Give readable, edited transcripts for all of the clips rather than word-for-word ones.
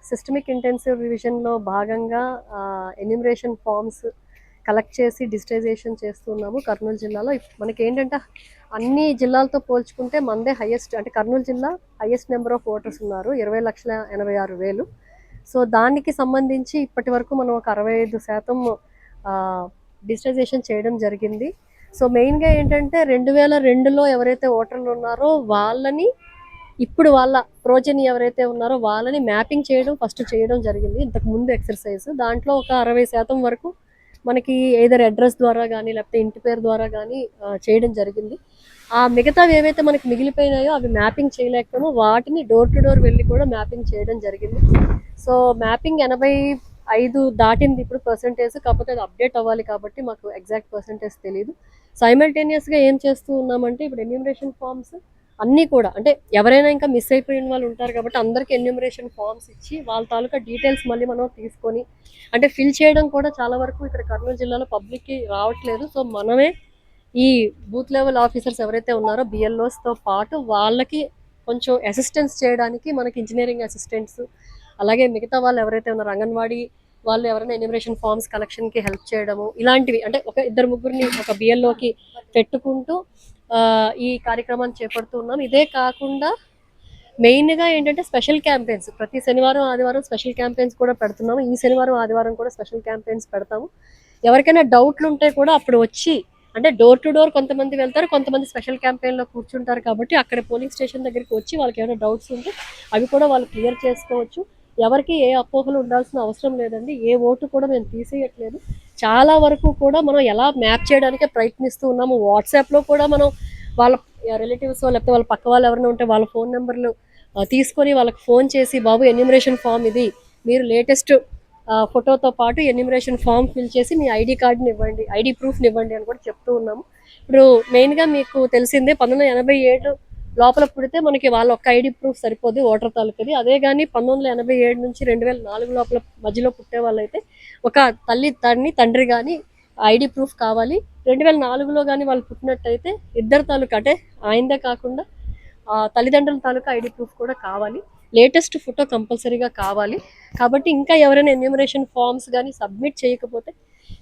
Systemic intensive రివిజన్లో భాగంగా enumeration forms collect చేసి digitisation చేస్తున్నాము కర్నూలు జిల్లాలో. మనకి ఏంటంటే అన్ని జిల్లాలతో పోల్చుకుంటే మనదే హైయెస్ట్, అంటే కర్నూలు జిల్లా హైయెస్ట్ నెంబర్ ఆఫ్ ఓటర్స్ ఉన్నారు, 20,86,000. సో దానికి సంబంధించి ఇప్పటి వరకు మనం ఒక 65% డిజిటైజేషన్ చేయడం జరిగింది. సో మెయిన్గా ఏంటంటే 2002లో ఎవరైతే ఓటర్లు ఉన్నారో వాళ్ళని, ఇప్పుడు వాళ్ళ ప్రోజని ఎవరైతే ఉన్నారో వాళ్ళని మ్యాపింగ్ చేయడం ఫస్ట్ చేయడం జరిగింది. ఇంతకు ముందు ఎక్సర్సైజ్ దాంట్లో ఒక 60% వరకు మనకి ఏదర్ అడ్రస్ ద్వారా కానీ లేకపోతే ఇంటి పేరు ద్వారా కానీ చేయడం జరిగింది. ఆ మిగతావి ఏవైతే మనకి మిగిలిపోయినాయో అవి మ్యాపింగ్ చేయలేకపోయామో వాటిని డోర్ టు డోర్ వెళ్ళి కూడా మ్యాపింగ్ చేయడం జరిగింది. సో మ్యాపింగ్ 85 దాటింది ఇప్పుడు పర్సంటేజ్, కాకపోతే అది అప్డేట్ అవ్వాలి కాబట్టి మాకు ఎగ్జాక్ట్ పర్సంటేజ్ తెలియదు. సైమల్టేనియస్గా ఏం చేస్తూ ఉన్నామంటే ఇప్పుడు ఎన్యూమరేషన్ ఫామ్స్ అన్నీ కూడా, అంటే ఎవరైనా ఇంకా మిస్ అయిపోయిన వాళ్ళు ఉంటారు కాబట్టి అందరికీ ఎన్యూమరేషన్ ఫామ్స్ ఇచ్చి వాళ్ళ తాలూకా డీటెయిల్స్ మళ్ళీ మనం తీసుకొని, అంటే ఫిల్ చేయడం కూడా చాలా వరకు ఇక్కడ కర్నూలు జిల్లాలో పబ్లిక్కి రావట్లేదు. సో మనమే ఈ బూత్ లెవెల్ ఆఫీసర్స్ ఎవరైతే ఉన్నారో బిఎల్ఓస్తో పాటు వాళ్ళకి కొంచెం అసిస్టెన్స్ చేయడానికి మనకి ఇంజనీరింగ్ అసిస్టెంట్స్, అలాగే మిగతా వాళ్ళు ఎవరైతే ఉన్నారో అంగన్వాడీ వాళ్ళు ఎవరైనా ఎన్యూమరేషన్ ఫామ్స్ కలెక్షన్కి హెల్ప్ చేయడము, ఇలాంటివి అంటే ఒక ఇద్దరు ముగ్గురిని ఒక బిఎల్ఓకి పెట్టుకుంటూ ఈ కార్యక్రమాన్ని చేపడుతూ ఉన్నాం. ఇదే కాకుండా మెయిన్గా ఏంటంటే స్పెషల్ క్యాంపెయిన్స్, ప్రతి శనివారం ఆదివారం స్పెషల్ క్యాంపెయిన్స్ కూడా పెడుతున్నాము. ఈ శనివారం ఆదివారం కూడా స్పెషల్ క్యాంపెయిన్స్ పెడతాము. ఎవరికైనా డౌట్లు ఉంటే కూడా అప్పుడు వచ్చి, అంటే డోర్ టు డోర్ కొంతమంది వెళ్తారు, కొంతమంది స్పెషల్ క్యాంపెయిన్లో కూర్చుంటారు కాబట్టి అక్కడ పోలింగ్ స్టేషన్ దగ్గరికి వచ్చి వాళ్ళకి ఏమైనా డౌట్స్ ఉంటే అవి కూడా వాళ్ళు క్లియర్ చేసుకోవచ్చు. ఎవరికి ఏ అపోహలు ఉండాల్సిన అవసరం లేదండి. ఏ ఓటు కూడా మేము తీసేయట్లేదు. చాలా వరకు కూడా మనం ఎలా మ్యాప్ చేయడానికే ప్రయత్నిస్తూ ఉన్నాము. వాట్సాప్లో కూడా మనం వాళ్ళ రిలేటివ్స్ లేకపోతే వాళ్ళ పక్క వాళ్ళు ఎవరైనా ఉంటే వాళ్ళ ఫోన్ నెంబర్లు తీసుకొని వాళ్ళకి ఫోన్ చేసి, బాబు ఎన్యూమరేషన్ ఫామ్ ఇది, మీరు లేటెస్ట్ ఫోటోతో పాటు ఎన్యూమరేషన్ ఫామ్ ఫిల్ చేసి మీ ఐడి కార్డుని ఇవ్వండి, ఐడి ప్రూఫ్ని ఇవ్వండి అని కూడా చెప్తూ ఉన్నాము. ఇప్పుడు మెయిన్గా మీకు తెలిసిందే 1987 లోపల పుడితే మనకి వాళ్ళ ఒక్క ఐడి ప్రూఫ్ సరిపోదు ఓటర్ తాలూకది. అదే కానీ 1987 నుంచి 2004 లోపల మధ్యలో పుట్టే వాళ్ళైతే ఒక తల్లి తండ్రి కానీ ఐడి ప్రూఫ్ కావాలి. 2004లో కానీ వాళ్ళు పుట్టినట్టయితే ఇద్దరు తాలూకా, అంటే ఆయనదే కాకుండా తల్లిదండ్రుల తాలూకా ఐడి ప్రూఫ్ కూడా కావాలి. లేటెస్ట్ ఫోటో కంపల్సరీగా కావాలి. కాబట్టి ఇంకా ఎవరైనా ఎన్యూమరేషన్ ఫామ్స్ కానీ సబ్మిట్ చేయకపోతే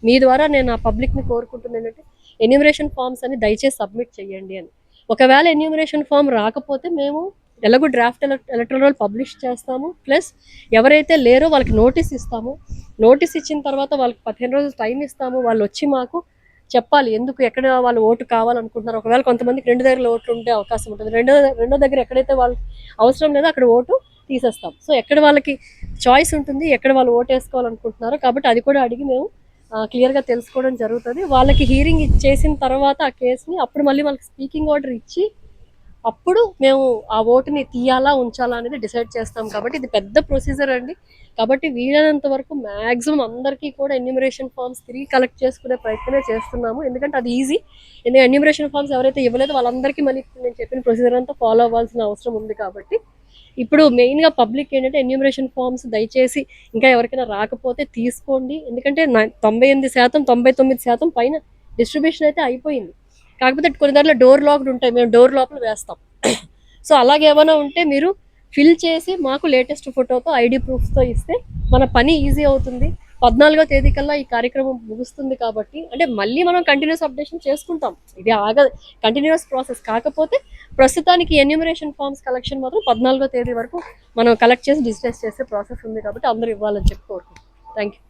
మీ ద్వారా నేను ఆ పబ్లిక్ని కోరుకుంటుంది ఏంటంటే ఎన్యూమరేషన్ ఫామ్స్ అని దయచేసి సబ్మిట్ చేయండి అని. ఒకవేళ ఎన్యూమరేషన్ ఫామ్ రాకపోతే మేము ఎలాగో డ్రాఫ్ట్ ఎలక్ట్రల్ రోల్ పబ్లిష్ చేస్తాము, ప్లస్ ఎవరైతే లేరో వాళ్ళకి నోటీస్ ఇస్తాము. నోటీస్ ఇచ్చిన తర్వాత వాళ్ళకి 15 రోజులు టైం ఇస్తాము. వాళ్ళు వచ్చి మాకు చెప్పాలి ఎందుకు, ఎక్కడ వాళ్ళు ఓటు కావాలనుకుంటున్నారు. ఒకవేళ కొంతమందికి 2 దగ్గర ఓట్లు ఉండే అవకాశం ఉంటుంది. రెండో దగ్గర ఎక్కడైతే వాళ్ళకి అవసరం లేదో అక్కడ ఓటు తీసేస్తాం. సో ఎక్కడ వాళ్ళకి చాయిస్ ఉంటుంది, ఎక్కడ వాళ్ళు ఓటు వేసుకోవాలనుకుంటున్నారో, కాబట్టి అది కూడా అడిగి మేము క్లియర్గా తెలుసుకోవడం జరుగుతుంది. వాళ్ళకి హీరింగ్ చేసిన తర్వాత ఆ కేసుని అప్పుడు మళ్ళీ వాళ్ళకి స్పీకింగ్ ఆర్డర్ ఇచ్చి అప్పుడు మేము ఆ ఓటుని తీయాలా ఉంచాలా అనేది డిసైడ్ చేస్తాం. కాబట్టి ఇది పెద్ద ప్రొసీజర్ అండి. కాబట్టి వీలైనంత వరకు మ్యాక్సిమం అందరికీ కూడా ఎన్యూమరేషన్ ఫామ్స్ తిరిగి కలెక్ట్ చేసుకునే ప్రయత్నమే చేస్తున్నాము. ఎందుకంటే అది ఈజీ. ఎందుకంటే ఎన్యూమరేషన్ ఫామ్స్ ఎవరైతే ఇవ్వలేదో వాళ్ళందరికీ మళ్ళీ నేను చెప్పిన ప్రొసీజర్ అంతా ఫాలో అవ్వాల్సిన అవసరం ఉంది. కాబట్టి ఇప్పుడు మెయిన్గా పబ్లిక్ ఏంటంటే ఎన్యూమరేషన్ ఫామ్స్ దయచేసి ఇంకా ఎవరికైనా రాకపోతే తీసుకోండి. ఎందుకంటే 98%, 99% పైన డిస్ట్రిబ్యూషన్ అయితే అయిపోయింది. కాకపోతే కొన్ని దాంట్లో డోర్ లాక్డ్ ఉంటాయి, మేము డోర్ లోపల వేస్తాం. సో అలాగే ఏమైనా ఉంటే మీరు ఫిల్ చేసి మాకు లేటెస్ట్ ఫోటోతో ఐడి ప్రూఫ్తో ఇస్తే మన పని ఈజీ అవుతుంది. 14వ తేదీ కల్లా ఈ కార్యక్రమం ముగుస్తుంది. కాబట్టి అంటే మళ్ళీ మనం కంటిన్యూస్ అప్డేషన్ చేసుకుంటాం, ఇది ఆగదు, కంటిన్యూస్ ప్రాసెస్. కాకపోతే ప్రస్తుతానికి ఎన్యూమరేషన్ ఫామ్స్ కలెక్షన్ మాత్రం 14వ తేదీ వరకు మనం కలెక్ట్ చేసి డిజిటైజ్ చేసే ప్రాసెస్ ఉంది. కాబట్టి అందరూ ఇవ్వాలని చెప్పి కోరుకుంటున్నాం. Thank you.